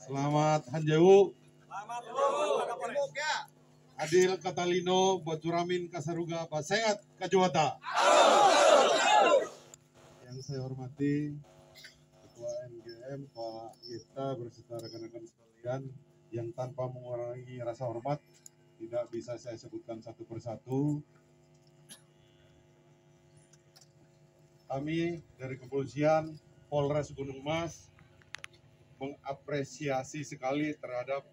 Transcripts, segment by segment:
Selamat Hanjewu. Adil Katalino Bocuramin Kasaruga Pasehat Kajuwata. Yang saya hormati Ketua NGM Pak Yeta berserta rekan-rekan sekalian yang tanpa mengurangi rasa hormat tidak bisa saya sebutkan satu persatu. Kami dari Kepolisian Polres Gunung Mas mengapresiasi sekali terhadap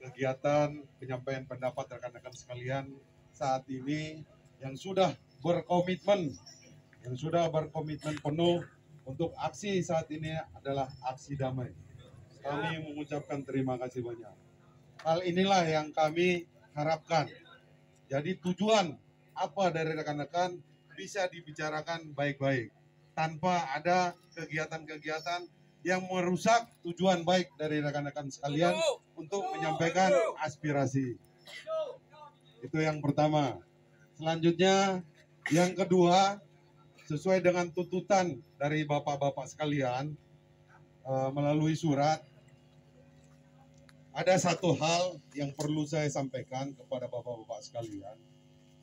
kegiatan penyampaian pendapat rekan-rekan sekalian saat ini yang sudah berkomitmen penuh untuk aksi saat ini adalah aksi damai. Kami mengucapkan terima kasih banyak. Hal inilah yang kami harapkan. Jadi tujuan apa dari rekan-rekan bisa dibicarakan baik-baik tanpa ada kegiatan-kegiatan yang merusak tujuan baik dari rekan-rekan sekalian untuk menyampaikan aspirasi. Itu yang pertama. Selanjutnya, yang kedua, sesuai dengan tuntutan dari bapak-bapak sekalian melalui surat, ada satu hal yang perlu saya sampaikan kepada bapak-bapak sekalian.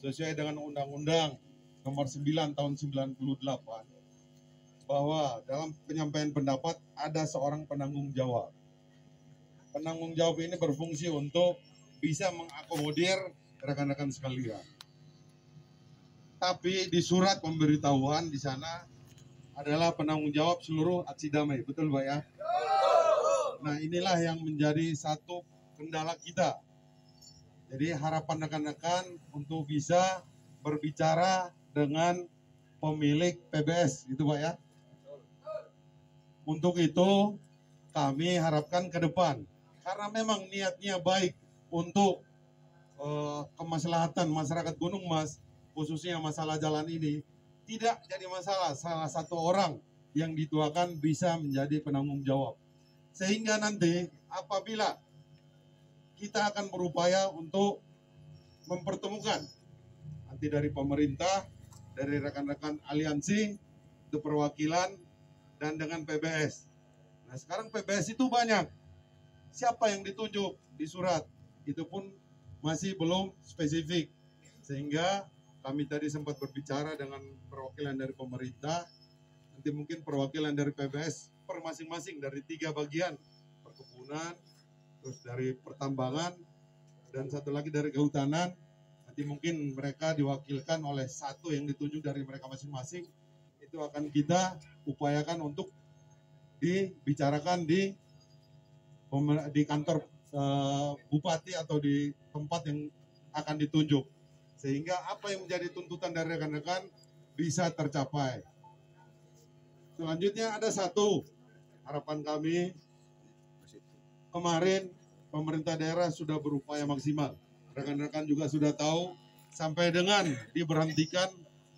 Sesuai dengan Undang-Undang Nomor 9 Tahun 98, bahwa dalam penyampaian pendapat ada seorang penanggung jawab. Penanggung jawab ini berfungsi untuk bisa mengakomodir rekan-rekan sekalian. Tapi di surat pemberitahuan di sana adalah penanggung jawab seluruh aksi damai, betul Pak ya? Nah inilah yang menjadi satu kendala kita. Jadi harapan rekan-rekan untuk bisa berbicara dengan pemilik PBS, gitu Pak ya. Untuk itu kami harapkan ke depan, karena memang niatnya baik untuk kemaslahatan masyarakat Gunung Mas, khususnya masalah jalan ini, tidak jadi masalah salah satu orang yang dituakan bisa menjadi penanggung jawab. Sehingga nanti apabila kita akan berupaya untuk mempertemukan nanti dari pemerintah, dari rekan-rekan aliansi, itu perwakilan, dan dengan PBS. Nah sekarang PBS itu banyak. Siapa yang ditunjuk di surat? Itu pun masih belum spesifik. Sehingga kami tadi sempat berbicara dengan perwakilan dari pemerintah. Nanti mungkin perwakilan dari PBS per masing-masing dari 3 bagian. Perkebunan, terus dari pertambangan, dan satu lagi dari kehutanan. Nanti mungkin mereka diwakilkan oleh satu yang ditunjuk dari mereka masing-masing. Itu akan kita upayakan untuk dibicarakan di kantor bupati atau di tempat yang akan ditunjuk. Sehingga apa yang menjadi tuntutan dari rekan-rekan bisa tercapai. Selanjutnya ada satu harapan kami. Kemarin pemerintah daerah sudah berupaya maksimal. Rekan-rekan juga sudah tahu sampai dengan diberhentikan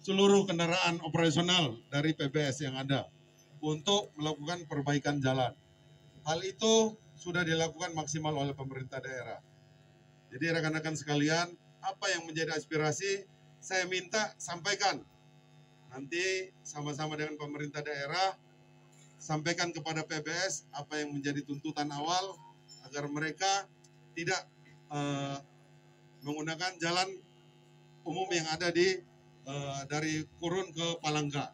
seluruh kendaraan operasional dari PBS yang ada untuk melakukan perbaikan jalan. Hal itu sudah dilakukan maksimal oleh pemerintah daerah. Jadi rekan-rekan sekalian, apa yang menjadi aspirasi saya minta sampaikan. Nanti sama-sama dengan pemerintah daerah sampaikan kepada PBS apa yang menjadi tuntutan awal agar mereka tidak menggunakan jalan umum yang ada dari Kurun ke Palangka.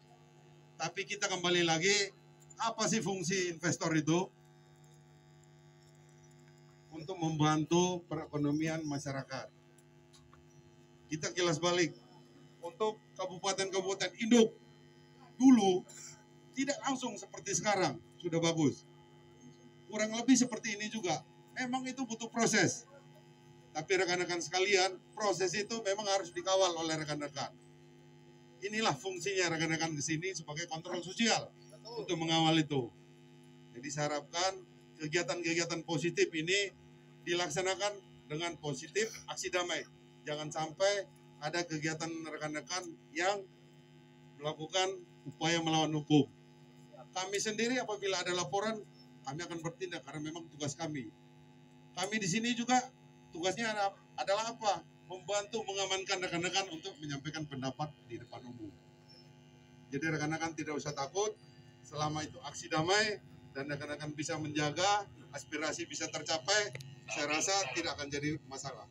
Tapi kita kembali lagi, apa sih fungsi investor itu? Untuk membantu perekonomian masyarakat. Kita kilas balik, untuk kabupaten-kabupaten induk, dulu tidak langsung seperti sekarang, sudah bagus. Kurang lebih seperti ini juga, memang itu butuh proses. Tapi rekan-rekan sekalian, proses itu memang harus dikawal oleh rekan-rekan. Inilah fungsinya rekan-rekan di sini sebagai kontrol sosial untuk mengawal itu. Jadi saya harapkan kegiatan-kegiatan positif ini dilaksanakan dengan positif, aksi damai. Jangan sampai ada kegiatan rekan-rekan yang melakukan upaya melawan hukum. Kami sendiri apabila ada laporan, kami akan bertindak karena memang tugas kami. Kami di sini juga tugasnya adalah apa? Membantu mengamankan rekan-rekan untuk menyampaikan pendapat di depan umum. Jadi rekan-rekan tidak usah takut, selama itu aksi damai, dan akan bisa menjaga aspirasi bisa tercapai, saya rasa tidak akan jadi masalah.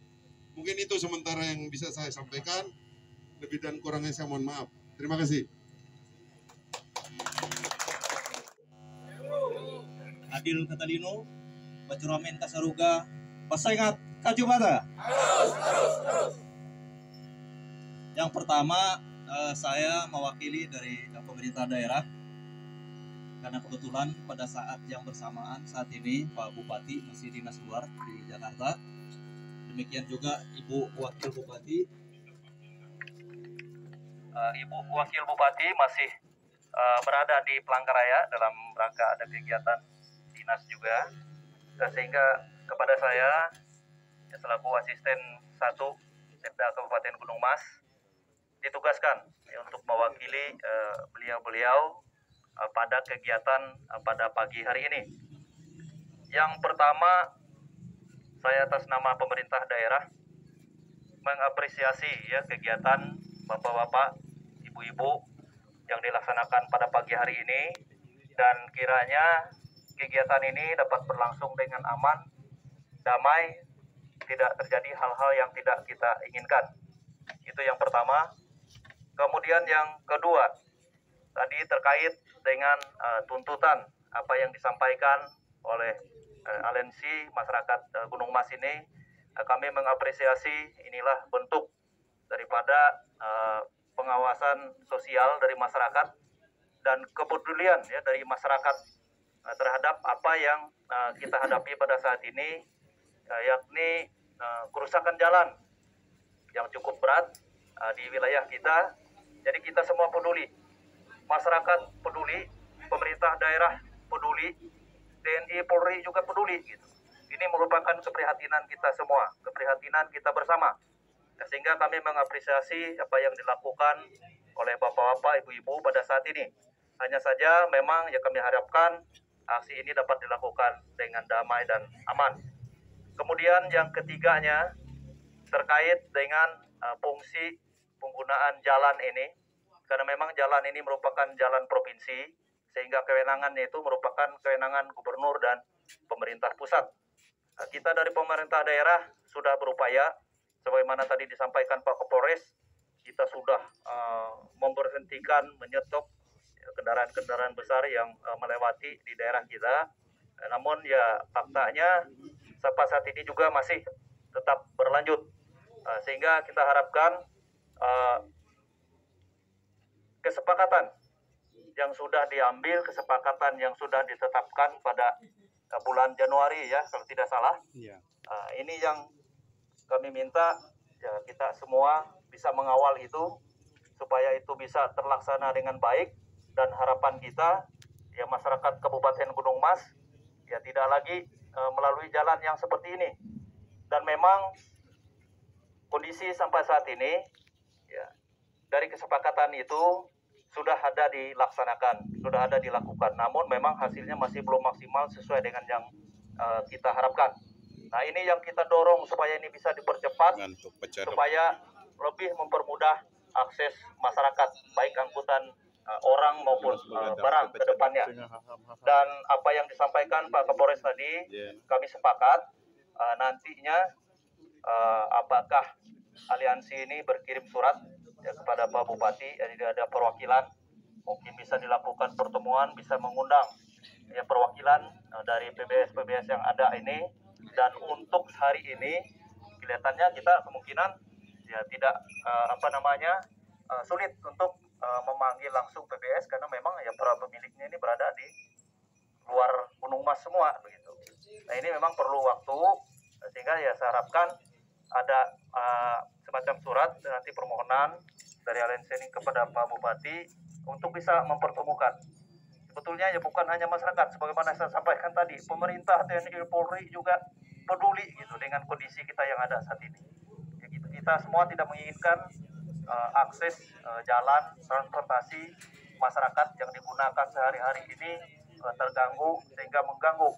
Mungkin itu sementara yang bisa saya sampaikan. Lebih dan kurangnya saya mohon maaf. Terima kasih. Adil Katalino, Bacuramen Kasaruga, Pasaingat Kajumata. Yang pertama, saya mewakili dari pemerintah daerah, karena kebetulan pada saat yang bersamaan saat ini Pak Bupati masih dinas luar di Jakarta. Demikian juga Ibu Wakil Bupati. Ibu Wakil Bupati masih berada di Palangkaraya dalam rangka ada kegiatan dinas juga, sehingga kepada saya selaku asisten 1 Sekda Kabupaten Gunung Mas ditugaskan untuk mewakili beliau-beliau pada kegiatan pada pagi hari ini. Yang pertama, saya atas nama pemerintah daerah mengapresiasi ya kegiatan bapak-bapak, ibu-ibu yang dilaksanakan pada pagi hari ini, dan kiranya kegiatan ini dapat berlangsung dengan aman, damai, tidak terjadi hal-hal yang tidak kita inginkan. Itu yang pertama. Kemudian yang kedua, tadi terkait dengan tuntutan apa yang disampaikan oleh aliansi masyarakat Gunung Mas ini, kami mengapresiasi inilah bentuk daripada pengawasan sosial dari masyarakat dan kepedulian ya dari masyarakat terhadap apa yang kita hadapi pada saat ini, yakni kerusakan jalan yang cukup berat di wilayah kita. Jadi kita semua peduli, masyarakat peduli, pemerintah daerah peduli, TNI Polri juga peduli gitu. Ini merupakan keprihatinan kita semua, keprihatinan kita bersama. Sehingga kami mengapresiasi apa yang dilakukan oleh bapak-bapak, ibu-ibu pada saat ini. Hanya saja memang ya kami harapkan aksi ini dapat dilakukan dengan damai dan aman. Kemudian yang ketiganya terkait dengan fungsi penggunaan jalan ini, karena memang jalan ini merupakan jalan provinsi, sehingga kewenangannya itu merupakan kewenangan gubernur dan pemerintah pusat. Kita dari pemerintah daerah sudah berupaya, sebagaimana tadi disampaikan Pak Kapolres, kita sudah memberhentikan, menyetop kendaraan-kendaraan besar yang melewati di daerah kita. Namun ya faktanya sampai saat ini juga masih tetap berlanjut, sehingga kita harapkan kesepakatan yang sudah diambil, kesepakatan yang sudah ditetapkan pada bulan Januari ya kalau tidak salah, ini yang kami minta ya kita semua bisa mengawal itu supaya itu bisa terlaksana dengan baik, dan harapan kita ya masyarakat Kabupaten Gunung Mas ya tidak lagi melalui jalan yang seperti ini. Dan memang kondisi sampai saat ini ya dari kesepakatan itu sudah ada dilaksanakan, sudah ada dilakukan, namun memang hasilnya masih belum maksimal sesuai dengan yang kita harapkan. Nah ini yang kita dorong supaya ini bisa dipercepat, supaya lebih mempermudah akses masyarakat, baik angkutan orang maupun barang ke depannya. Dan apa yang disampaikan Pak Kapolres tadi, kami sepakat nantinya apakah aliansi ini berkirim surat ya, kepada Pak Bupati, jadi ada perwakilan, mungkin bisa dilakukan pertemuan, bisa mengundang ya perwakilan dari PBS yang ada ini. Dan untuk hari ini kelihatannya kita kemungkinan ya tidak sulit untuk memanggil langsung PBS, karena memang ya para pemiliknya ini berada di luar Gunung Mas semua begitu. Nah ini memang perlu waktu, sehingga ya saya harapkan ada semacam surat nanti permohonan dari aliansi ini kepada Pak Bupati untuk bisa mempertemukan. Sebetulnya ya bukan hanya masyarakat, sebagaimana saya sampaikan tadi, pemerintah, TNI, Polri juga peduli gitu dengan kondisi kita yang ada saat ini. Ya, gitu. Kita semua tidak menginginkan akses jalan transportasi masyarakat yang digunakan sehari-hari ini terganggu, sehingga mengganggu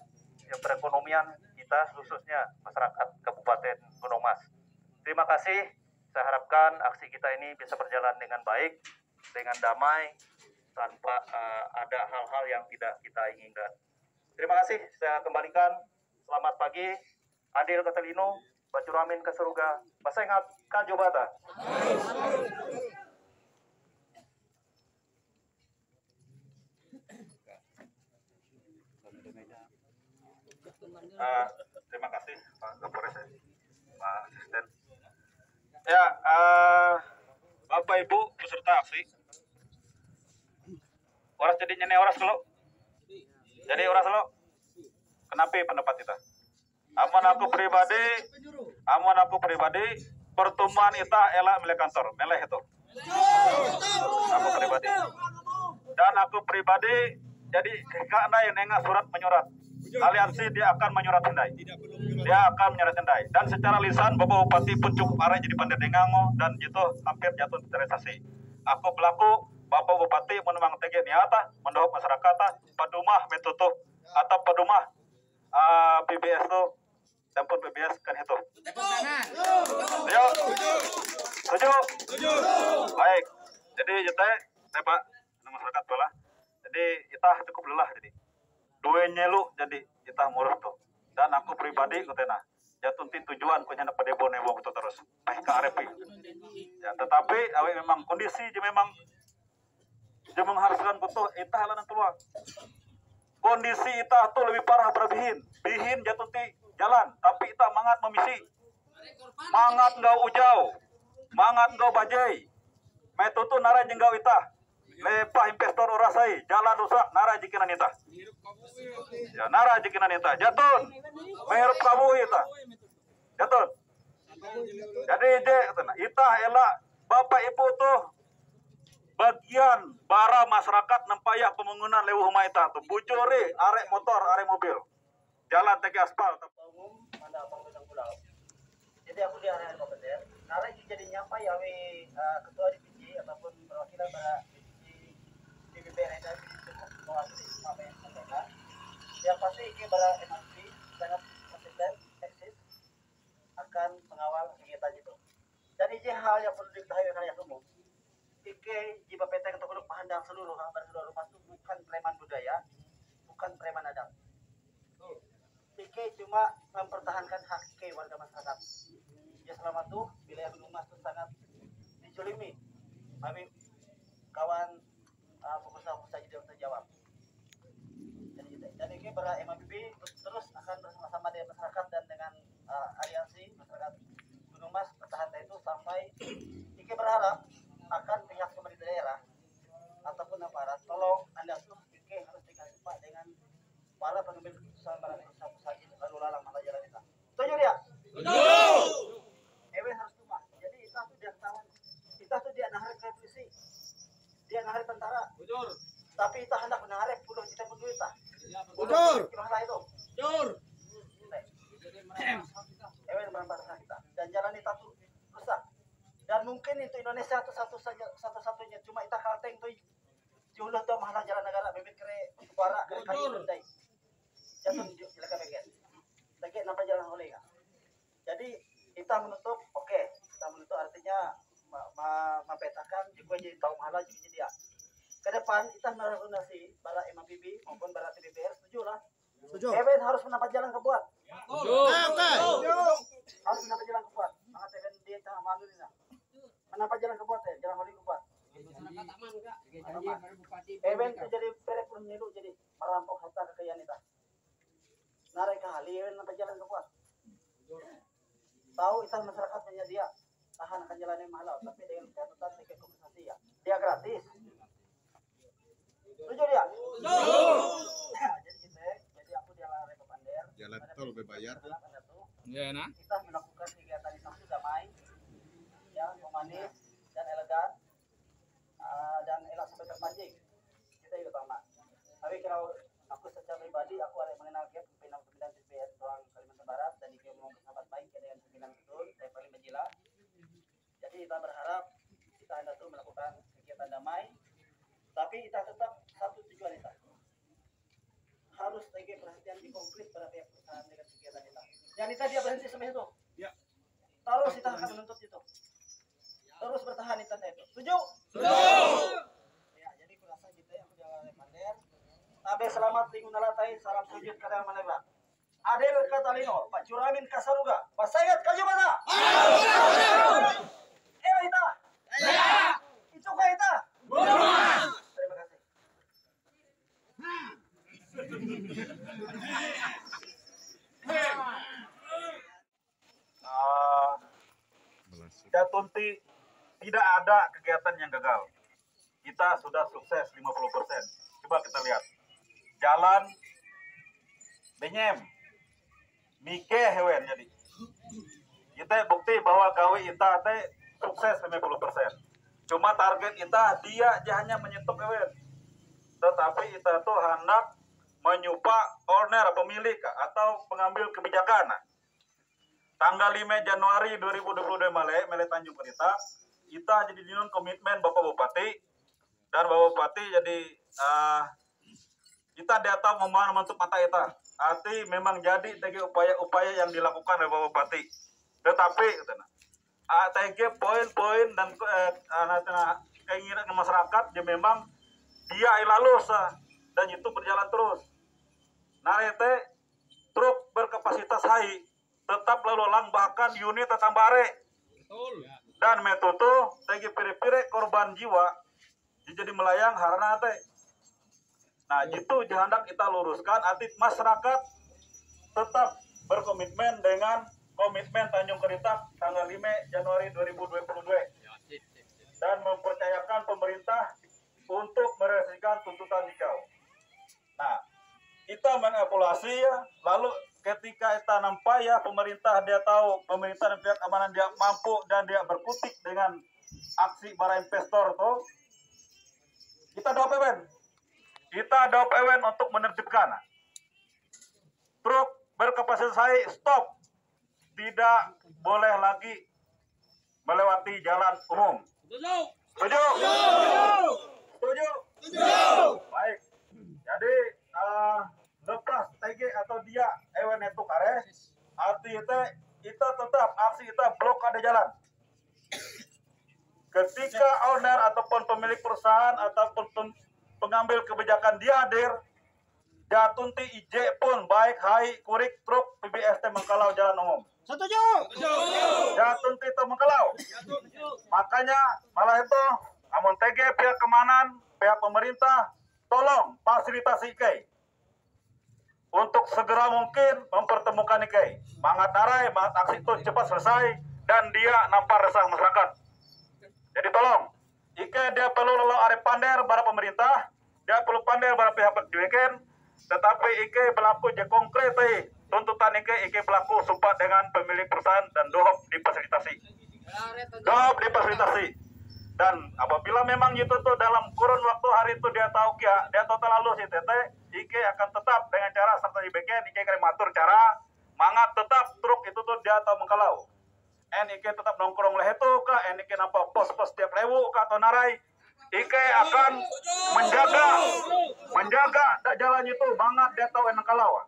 ya, perekonomian kita, khususnya masyarakat Kabupaten Gunung Mas. Terima kasih. Saya harapkan aksi kita ini bisa berjalan dengan baik, dengan damai, tanpa ada hal-hal yang tidak kita inginkan. Terima kasih, saya kembalikan. Selamat pagi, Adil Katelino, Bacuramin ke Seruga, Basengat Kajobata. Terima kasih Pak Kapolres, Pak Asisten. Ya, Bapak Ibu peserta aksi, oras jadinya nih oras dulu. Jadi oras dulu. Kenapa pendapat kita? Amun aku pribadi, pertemuan kita elak melek kantor, meleh itu. Aku pribadi. Dan aku pribadi, jadi karena yang nengah surat menyurat. Aliansi dia akan menyurat Hendai. Dia akan menyurat Hendai. Dan secara lisan Bapak Bupati pun cukup arah jadi pandai dengango dan itu hampir jatuh terrealisasi. Aku pelaku Bapak Bupati menembang tege niata, mendahuk masyarakat, padumah metutuh atau padumah PBS itu, tempun PBS kan itu. Ayo, setuju. Baik. Jadi kita, Pak, masyarakat bola. Jadi kita cukup lelah jadi. Dua nyelu jadi kita ngurus tuh. Dan aku pribadi kutena jatuh tujuan punya pada nebong itu terus ke arepi. Ya, tetapi awi memang kondisi memang mengharuskan butuh kita halanan keluar. Kondisi kita tuh lebih parah berbihin jatuh di jalan, tapi kita mangat memisi. Mangat ngau ujau, mangat ngau bajai. Metutu nara jenggau ita. Lepah investor orasai, jalan rusak nara jikinan ita. Ya nara jikinan ita. Jatun, merup kamu ita. Jatun. Jadi ita elak Bapak Ibu tuh bagian bara masyarakat nempayah pembangunan lewuh rumah ita tuh. Bujuri, arek motor, arek mobil. Jalan teki aspal. Umum mana pengundang pulau. Jadi aku di area kompeten. Nara jadi nyapa ya ketua DPC ataupun perwakilan para BPR dan cukup mewakili apa yang disampaikan. Yang pasti ini para MRC sangat konsisten, eksis akan mengawal kegiatan itu. Dan ini hal yang perlu diketahui oleh rakyat umum. Ike jiba PT Ketua Pahandang seluruh rumah itu bukan preman budaya, bukan preman adat. Ike cuma mempertahankan hak Ike warga masyarakat. Ya selama itu wilayah Gunung Mas itu sangat dijolimi. Kami kawan pengusaha-pengusaha tidak terjawab. Dan ini MABB terus akan bersama-sama dengan masyarakat dan dengan aliansi masyarakat Gunung Mas pertahanan itu sampai Ike berharap akan pihak pemerintah daerah ataupun aparat tolong Anda tuh Ike harus dikasih Pak dengan para pengambil keputusan para pengusaha lalu lalang mata jalan kita. Setuju dia? Setuju. Ewen harus tumpah. Jadi kita tuh dia ketahuan. Kita tuh dia narik revolusi. Dia narik tentara. Bujur. Tapi kita hendak menarik puluh juta pun duit tak. Bujur. Gimana itu? Bujur. Ewen merampas kita. Dan jalan kita tuh rusak. Dan mungkin itu Indonesia itu satu-satunya cuma kita kalteng tuh jumlah tuh mahalah jalan negara bebek kere bara kere kayu bendai. Jatuh silakan bagian. Lagi nampak jalan oleh kan. Jadi kita menutup, kita menutup artinya mempetakan juga jadi tahu mahalah jadi dia. Ke depan kita merekomendasi para MABB maupun para TBBR setuju lah. Setuju. Even harus mendapat jalan kebuat. Harus mendapat jalan kebuat. Maka even dia jangan malu ni lah. Mendapat jalan kebuat jalan holi kebuat. Even terjadi perek pemilu jadi merampok harta kekayaan kita. Narik kali even mendapat jalan kebuat. Tahu kita masyarakat menyedia tahan akan jalan yang mahal, tapi dengan catatan tiket kompensasi ya. Dia gratis. Setuju dia? Jadi aku di area Pander. Jalan tol berbayar. Ya, nah. Kita melakukan kegiatan itu damai, ya, humanis dan elegan, dan elak sampai terpancing. Kita itu utama. Tapi kalau aku secara pribadi, aku ada mengenal dia pimpinan DPR Doang Kalimantan Barat dan dia memang sahabat baik dengan pimpinan betul, saya paling menjila. Jadi kita berharap kita hendak tuh melakukan kegiatan damai, tapi kita tetap satu tujuan kita. Harus bagi perhatian di konflik pada pihak perusahaan dengan kegiatan kita. Yang kita dia berhenti sampai itu. Ya. Terus kita akan menuntut itu. Terus bertahan di tanda itu. Setuju? Setuju. Ya, jadi kurasa kita yang sudah Pander. Tapi Abe selamat lingkungan latai, salam sujud kada maneba. Adel Katalino, Pak Curamin Kasaruga, Pak Sayat Kajumana. Ita. Itu kah Ita? Terima kasih. Jatunti tidak ada kegiatan yang gagal. Kita sudah sukses 50%. Coba kita lihat. Jalan Benyem, Mike hewen jadi. Kita bukti bahwa gawe kita teh sukses 50%. Cuma target kita dia hanya menyetok hewen. Tetapi kita tuh hendak menyupa owner pemilik atau pengambil kebijakan. Tanggal 5 Januari 2022 Mele Tanjung Kerita, kita jadi dinun komitmen Bapak Bupati dan Bapak Bupati jadi kita data membentuk mata kita. Arti memang jadi TG upaya-upaya yang dilakukan oleh Bapak Bupati. Tetapi TG poin-poin dan keinginan masyarakat dia memang dia lalu dan itu berjalan terus. Narete truk berkapasitas high tetap lalu lalang bahkan unit tetambare dan metode tegi pire-pire korban jiwa jadi melayang harana teh. Nah itu hendak kita luruskan arti masyarakat tetap berkomitmen dengan komitmen Tanjung Kerita tanggal 5 Januari 2022 dan mempercayakan pemerintah untuk merealisasikan tuntutan hijau. Nah kita mengevaluasi ya lalu ketika kita nampak ya pemerintah dia tahu pemerintah dan pihak keamanan dia mampu dan dia berkutik dengan aksi para investor tuh kita doa pewen untuk menertibkan truk berkapasitas high stop tidak boleh lagi melewati jalan umum. Setuju? Baik. Jadi lepas TG atau dia ewen itu kare arti kita tetap aksi kita blokade jalan. Ketika owner ataupun pemilik perusahaan ataupun pengambil kebijakan dia hadir, Jatunti IJ pun baik hai kurik truk PBST mengkalau jalan umum. Setuju. Jatunti itu mengkalau. Makanya malah itu amun TG pihak keamanan, pihak pemerintah tolong fasilitasi IKE untuk segera mungkin mempertemukan IKE. Mangat narai, mangat aksi itu cepat selesai dan dia nampak resah masyarakat. Jadi tolong, IKE dia perlu lalu arep pander para pemerintah, dia perlu pander para pihak pendidikan, tetapi IKE berlaku je konkret tuntutan IKE berlaku sumpah dengan pemilik perusahaan dan dohop difasilitasi. Dan apabila memang itu tuh dalam kurun waktu hari itu dia tahu dia total lalu si teteh, IKE akan tetap dengan cara serta dibikin IKE krematur cara mangat tetap truk itu tuh dia tahu mengkalau. IKE tetap nongkrong leh itu kah, IKE nampak pos-pos tiap lewu kah atau narai, IKE akan menjaga dak jalan itu mangat dia tahu enang kalau.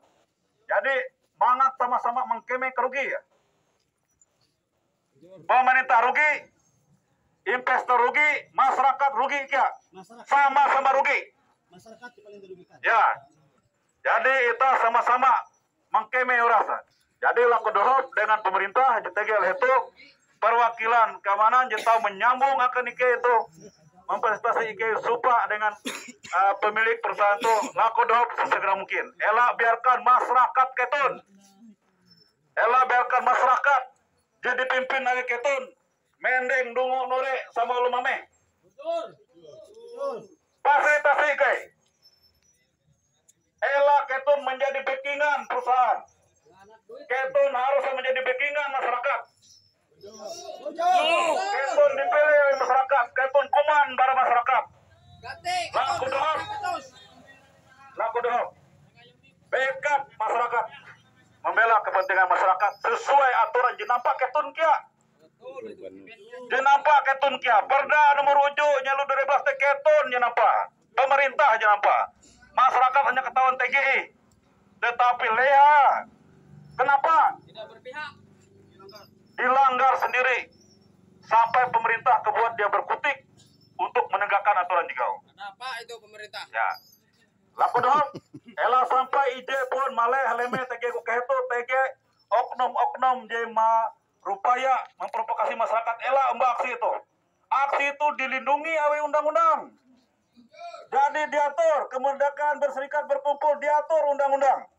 Jadi mangat sama-sama mengkeme kerugi ya. Pemerintah rugi, investor rugi, masyarakat rugi ya. Sama-sama rugi. Masyarakat paling dirugikan. Ya. Jadi kita sama-sama mengkeme urasa. Jadi laku dohop dengan pemerintah JTG itu perwakilan keamanan jeta menyambung akan IKE itu memfasilitasi IKE supa dengan pemilik perusahaan itu laku dohop sesegera mungkin. Ela biarkan masyarakat ketun. Ela biarkan masyarakat jadi pimpin lagi ketun. Mendeng dungu nore sama lumame. Fasilitasi IKE. Ela ketun menjadi backingan perusahaan. Ketun harus menjadi backingan masyarakat. Ketun dipilih oleh masyarakat. Ketun kuman para masyarakat. Laku dohop. Backup masyarakat. Membela kepentingan masyarakat sesuai aturan jenampak ketun kia. Jenampak ketun kia. Perda nomor ujuk nyalu 12 ketun jenampak. Pemerintah jenampak. Masyarakat hanya ketahuan TGI. Tetapi leha. Kenapa? Tidak berpihak. Dilanggar sendiri. Sampai pemerintah kebuat dia berkutik untuk menegakkan aturan jigau. Kenapa itu pemerintah? Ya. Laku dohop. Ela sampai ije pun maleh haleme tege ku kehetu tege oknum-oknum je rupaya memprovokasi masyarakat. Ela embak aksi itu. Aksi itu dilindungi oleh undang-undang. Jadi diatur kemerdekaan berserikat berkumpul diatur undang-undang.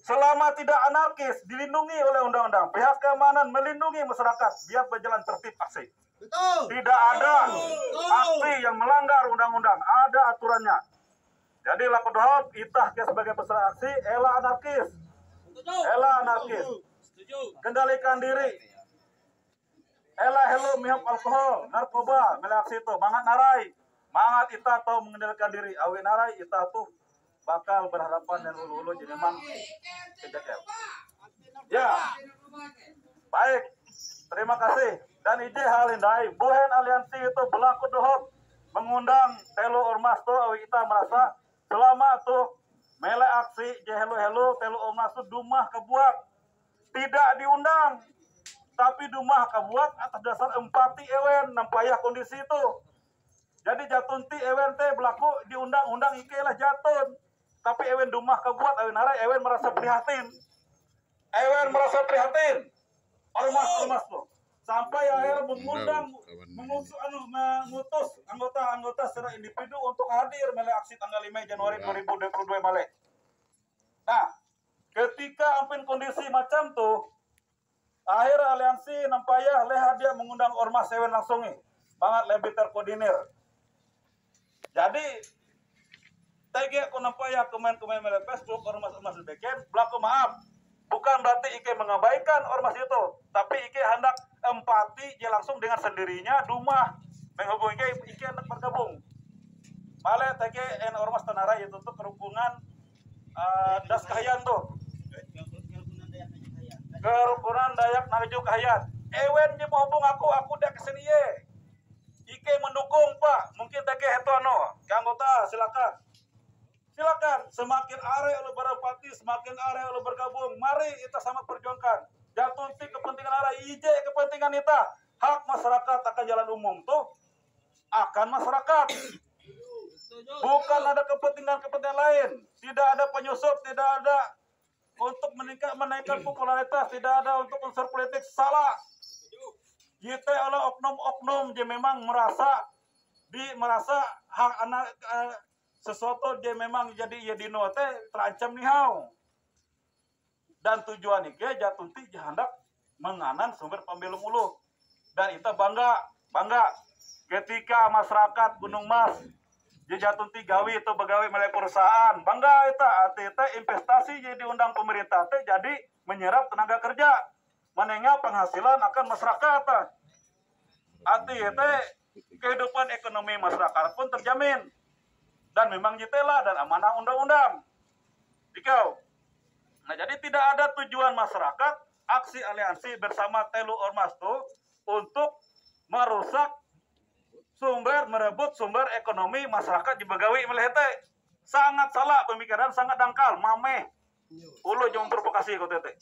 Selama tidak anarkis dilindungi oleh undang-undang. Pihak keamanan melindungi masyarakat biar berjalan tertib aksi. Tidak ada aksi yang melanggar undang-undang, ada aturannya. Jadi laku dohop itah ke sebagai peserta aksi, ela anarkis. Ela anarkis. Kendalikan diri. Ela helu mihop alkohol, narkoba, mele aksi itu. Mangat narai. Mangat itah tahu mengendalikan diri. Awi narai itah tuh bakal berhadapan dan ulu-ulu jadi memang kejakel. Ya. Baik. Terima kasih. Dan ije halindai. Buhen aliansi itu berlaku dohop mengundang telu ormas tuh awi itah merasa selama tuh mele aksi je helu-helu telu ormas tuh dumah kebuat tidak diundang tapi dumah kebuat atas dasar empati ewen nampayah kondisi itu. Jadi jatunti ewen teh berlaku diundang-undang ike lah jatun tapi ewen dumah kebuat ewen narai ewen merasa prihatin ormas tuh sampai akhir mengundang mengutus anggota-anggota secara individu untuk hadir mele aksi tanggal 5 Januari 2022 male. Nah, ketika ampin kondisi macam tuh, akhir aliansi nampayah leha dia mengundang ormas sewen langsung nih, banget lebih terkoordinir. Jadi, TG aku nampayah komen-komen mele Facebook ormas-ormas beken, berlaku maaf. Bukan berarti Ike mengabaikan ormas itu, tapi Ike hendak empati dia langsung dengan sendirinya dumah menghubungi Ike hendak bergabung. Malah TG ormas Tanara itu tuh kerukunan das kahayan tuh. Kerukunan Dayak Narju Kahayan. Ewen dia menghubung aku dah kesini ye. Ike mendukung Pak, mungkin TG itu anggota silakan. Silakan, semakin are lo berempati, semakin are lo bergabung. Mari kita sama perjuangkan. Jatunti kepentingan are, ije kepentingan kita. Hak masyarakat akan jalan umum tuh akan masyarakat. Bukan ada kepentingan lain. Tidak ada penyusup, tidak ada untuk menaikkan popularitas, tidak ada untuk unsur politik. Salah. Kita oleh oknum-oknum yang memang merasa hak anak sesuatu dia memang jadi ya dino teh terancam nihau. Dan tujuan ini jatunti hendak menganan sumber pembelum ulu. Dan kita bangga ketika masyarakat Gunung Mas jatunti gawi itu begawi melek perusahaan. Bangga kita investasi jadi undang pemerintah teh jadi menyerap tenaga kerja. Menengah penghasilan akan masyarakat. Teh kehidupan ekonomi masyarakat pun terjamin. Dan memang jitela dan amanah undang-undang. Dikau. Nah jadi tidak ada tujuan masyarakat aksi aliansi bersama telu ormas itu untuk merusak merebut sumber ekonomi masyarakat di Begawi melehete. Sangat salah pemikiran, sangat dangkal, mameh. Ulu jom provokasi kau tete.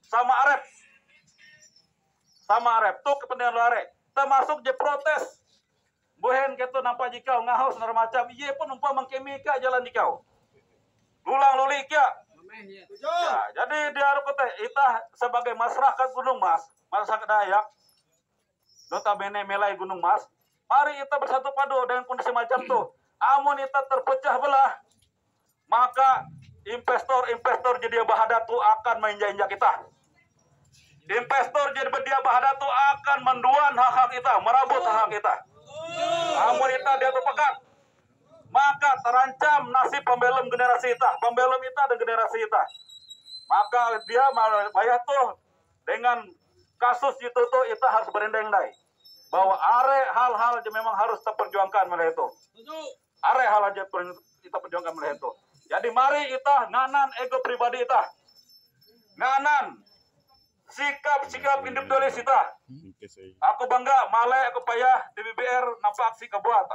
Sama Arep tuh kepentingan lu arep. Termasuk je protes. Buhen ketu nampak jikau ngahos nar macam iye pun umpah mengkemika jalan jikau. Lulang lulik ya. Jadi dia harus itah sebagai masyarakat Gunung Mas, masyarakat Dayak, notabene melai Gunung Mas, mari kita bersatu padu dengan kondisi macam tuh. Amun kita terpecah belah, maka investor jadi bahadatu akan menginjak kita. Investor jadi dia bahadatu akan menduan hak-hak kita, merabut hak kita. Amun kita dia berpekat, maka terancam nasib pembelum generasi kita, dan generasi kita. Maka dia bayar tuh dengan kasus itu tuh kita harus berendeng-endai bahwa are hal-hal yang memang harus terperjuangkan oleh itu. Are hal aja kita perjuangkan oleh itu. Jadi mari kita nganan ego pribadi kita, nganan sikap individualis kita. Aku bangga, malai aku payah DBBR nampak aksi kebuat,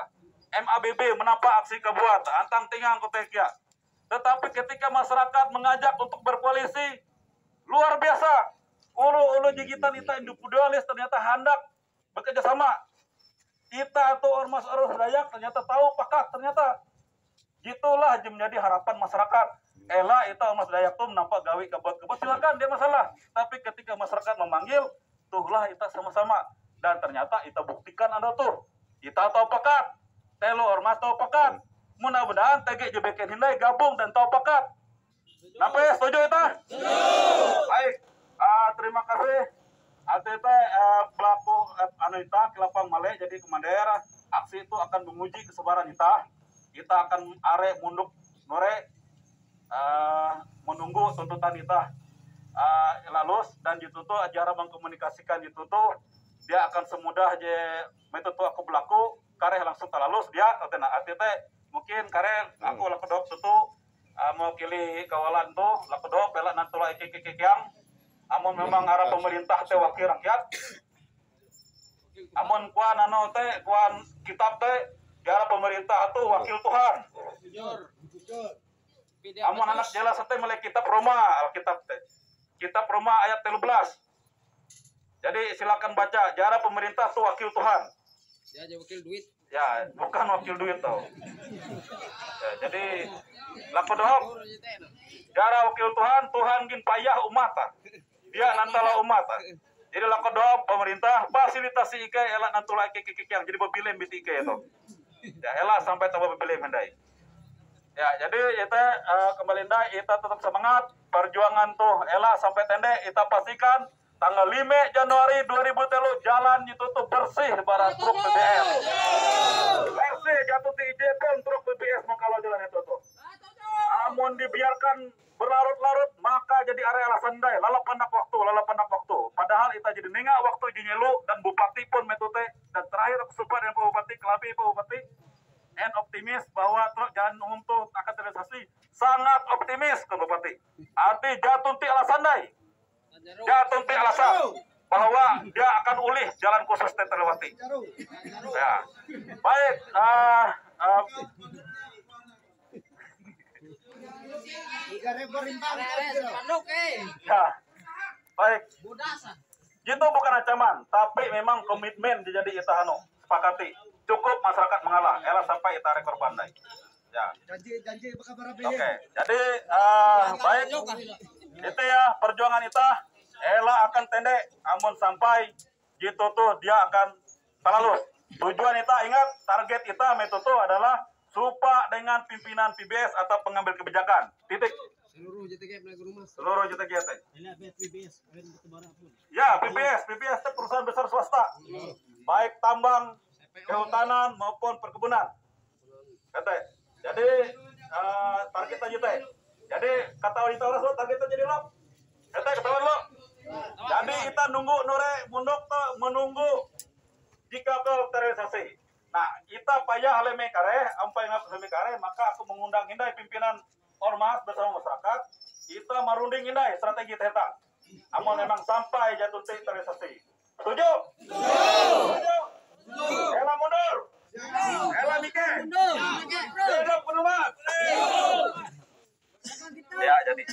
MABB menampak aksi kebuat, antang tingang kotekia. Tetapi ketika masyarakat mengajak untuk berkoalisi, luar biasa. Ulu jigitan kita individualis ternyata hendak bekerja sama. Kita atau ormas Dayak ternyata tahu pakat ternyata. Itulah menjadi harapan masyarakat. Ela itu Mas Dayak tuh nampak gawi kebot-kebot silakan dia masalah. Tapi ketika masyarakat memanggil, tuhlah kita sama-sama. Dan ternyata kita buktikan ada tuh. Kita tahu pekat. Telo ormas tahu pekat. Mudah-mudahan TG JBK Hindai gabung dan tahu pekat. Napa ya, setuju itu? Baik. Terima kasih. ATT pelaku Anita Kelapang Male jadi komandan. Aksi itu akan menguji kesabaran kita. Kita akan arek munduk nore menunggu tuntutan kita lalus dan itu tuh acara mengkomunikasikan itu tuh dia akan semudah je metode aku berlaku kareh langsung terlalus dia atena ATT mungkin kareh aku lakodok tutu mau pilih kawalan tuh lakodok bela nantula iki yang amun memang arah pemerintah teh wakil rakyat amun kuan anu teh kuan kitab teh arah pemerintah tuh wakil Tuhan amun anak jelas teh mulai kitab Roma Alkitab teh kitab Roma ayat 13 jadi silakan baca jara pemerintah tuh wakil Tuhan ya wakil duit ya bukan wakil duit tuh ya, jadi lakodok jara wakil Tuhan Tuhan gin payah umat dia nantala umat jadi lakodok pemerintah fasilitasi ike elak nantula ike yang jadi bebilem biti ike itu ya elak sampai tambah bebilem hendai ya jadi kita kembali dah kita tetap semangat perjuangan tuh elak sampai tende kita pastikan tanggal 5 Januari 2003 jalan itu tuh bersih barang truk BBS bersih jatuh di IJ pun truk BBS mau kalau jalan itu tuh amun dibiarkan berlarut-larut maka jadi area alasan dai lalap pandak waktu padahal kita jadi nengak waktu jinyelu dan bupati pun metode dan terakhir aku sempat dengan bupati Kelabi bupati and optimis bahwa truk jalan umum tuh akan terrealisasi sangat optimis ke bupati arti jatuh ti alasan dai jatuh ti alasan bahwa dia akan ulih jalan khusus terlewati ya baik ya baik itu bukan ancaman tapi memang komitmen jadi itahano sepakati cukup masyarakat mengalah elah sampai ita rekor pandai ya Janji bakal oke jadi baik itu ya perjuangan ita elah akan tendek amun sampai gitu tuh dia akan terlalus tujuan ita ingat target ita metode adalah supa dengan pimpinan PBS atau pengambil kebijakan titik seluruh JTG rumah seluruh JTG Ini PBS, pun. ya PBS itu perusahaan besar swasta baik tambang kehutanan maupun perkebunan kata jadi target aja teh jadi kata wanita orang so target aja lo kata ketahuan lo jadi kita nunggu nore mundok tuh menunggu jika ke terrealisasi nah kita payah haleme kare ampai ngap haleme kare maka aku mengundang indai pimpinan ormas bersama masyarakat kita marunding indai strategi teta amun memang sampai jatuh terrealisasi setuju setuju Ela mundur Ela Mike hidup penumat ya jadi